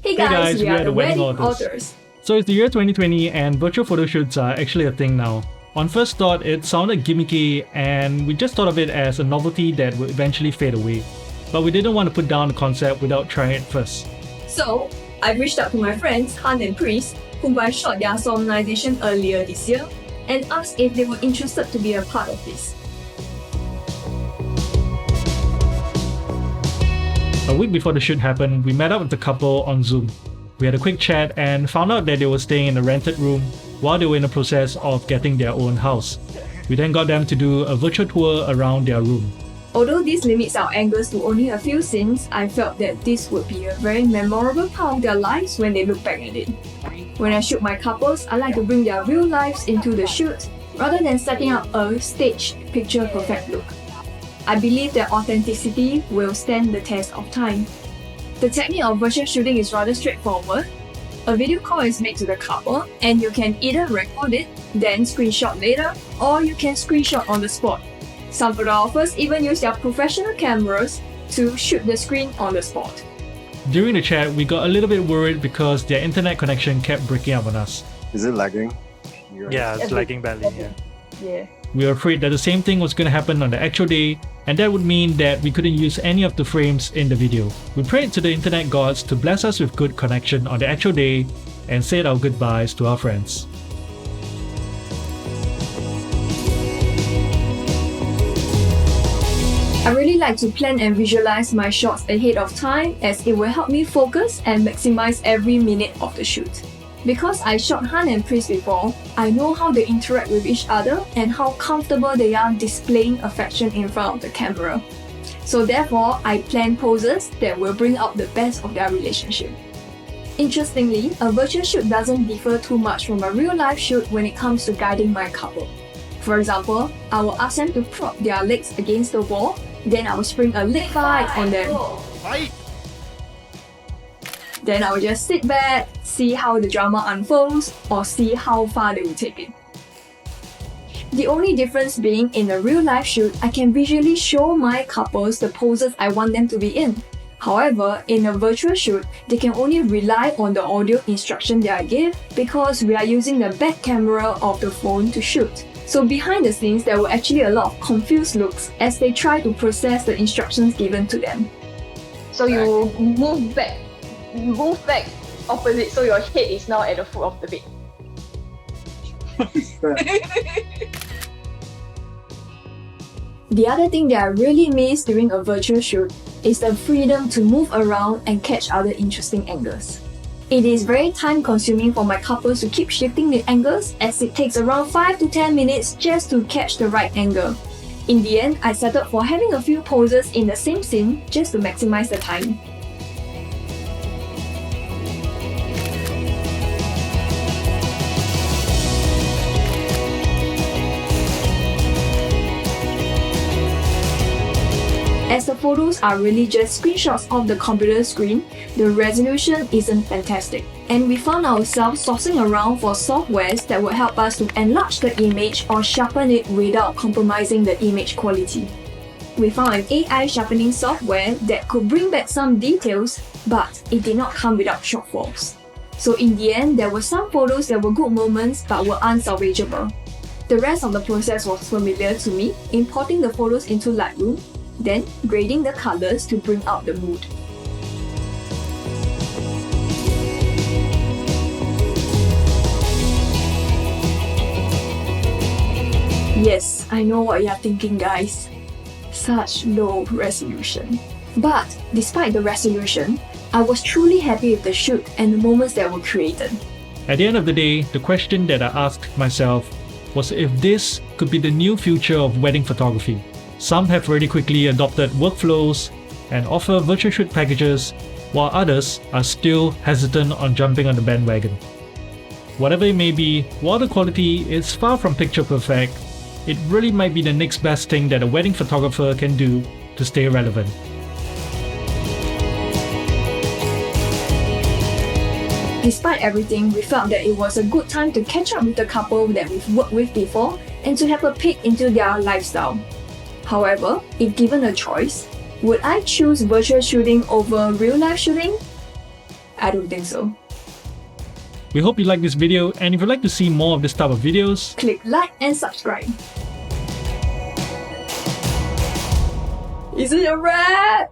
Hey guys, we are the Wedding Authors. So it's the year 2020 and virtual photoshoots are actually a thing now. On first thought, it sounded gimmicky and we just thought of it as a novelty that would eventually fade away. But we didn't want to put down the concept without trying it first. So, I reached out to my friends Han and Pris, whom I shot their solemnization earlier this year, and asked if they were interested to be a part of this. A week before the shoot happened, we met up with the couple on Zoom. We had a quick chat and found out that they were staying in a rented room while they were in the process of getting their own house. We then got them to do a virtual tour around their room. Although this limits our angles to only a few scenes, I felt that this would be a very memorable part of their lives when they look back at it. When I shoot my couples, I like to bring their real lives into the shoot rather than setting up a staged picture-perfect look. I believe that authenticity will stand the test of time. The technique of virtual shooting is rather straightforward. A video call is made to the couple and you can either record it, then screenshot later, or you can screenshot on the spot. Some photographers even use their professional cameras to shoot the screen on the spot. During the chat, we got a little bit worried because their internet connection kept breaking up on us. Is it lagging? Yeah, it's lagging badly, Yeah. We were afraid that the same thing was going to happen on the actual day, and that would mean that we couldn't use any of the frames in the video. We prayed to the internet gods to bless us with good connection on the actual day and said our goodbyes to our friends. I really like to plan and visualize my shots ahead of time as it will help me focus and maximize every minute of the shoot. Because I shot Han and Pris before, I know how they interact with each other and how comfortable they are displaying affection in front of the camera. So therefore, I plan poses that will bring out the best of their relationship. Interestingly, a virtual shoot doesn't differ too much from a real-life shoot when it comes to guiding my couple. For example, I will ask them to prop their legs against the wall, then I will spring a leg fight on them. Then I will just sit back, see how the drama unfolds, or see how far they will take it. The only difference being in a real-life shoot, I can visually show my couples the poses I want them to be in. However, in a virtual shoot, they can only rely on the audio instruction that I give because we are using the back camera of the phone to shoot. So behind the scenes, there were actually a lot of confused looks as they try to process the instructions given to them. So you move back opposite, so your head is now at the foot of the bed. The other thing that I really miss during a virtual shoot is the freedom to move around and catch other interesting angles. It is very time consuming for my couples to keep shifting the angles as it takes around 5 to 10 minutes just to catch the right angle. In the end, I settled for having a few poses in the same scene just to maximize the time. As the photos are really just screenshots of the computer screen, the resolution isn't fantastic. And we found ourselves sourcing around for softwares that would help us to enlarge the image or sharpen it without compromising the image quality. We found an AI sharpening software that could bring back some details, but it did not come without shortfalls. So in the end, there were some photos that were good moments but were unsalvageable. The rest of the process was familiar to me, importing the photos into Lightroom, then grading the colors to bring out the mood. Yes, I know what you're thinking, guys. Such low resolution. But despite the resolution, I was truly happy with the shoot and the moments that were created. At the end of the day, the question that I asked myself was if this could be the new future of wedding photography. Some have already quickly adopted workflows and offer virtual shoot packages, while others are still hesitant on jumping on the bandwagon. Whatever it may be, while the quality is far from picture perfect, it really might be the next best thing that a wedding photographer can do to stay relevant. Despite everything, we felt that it was a good time to catch up with the couple that we've worked with before and to have a peek into their lifestyle. However, if given a choice, would I choose virtual shooting over real life shooting? I don't think so. We hope you like this video, and if you'd like to see more of this type of videos, Click like and subscribe. Is it a wrap?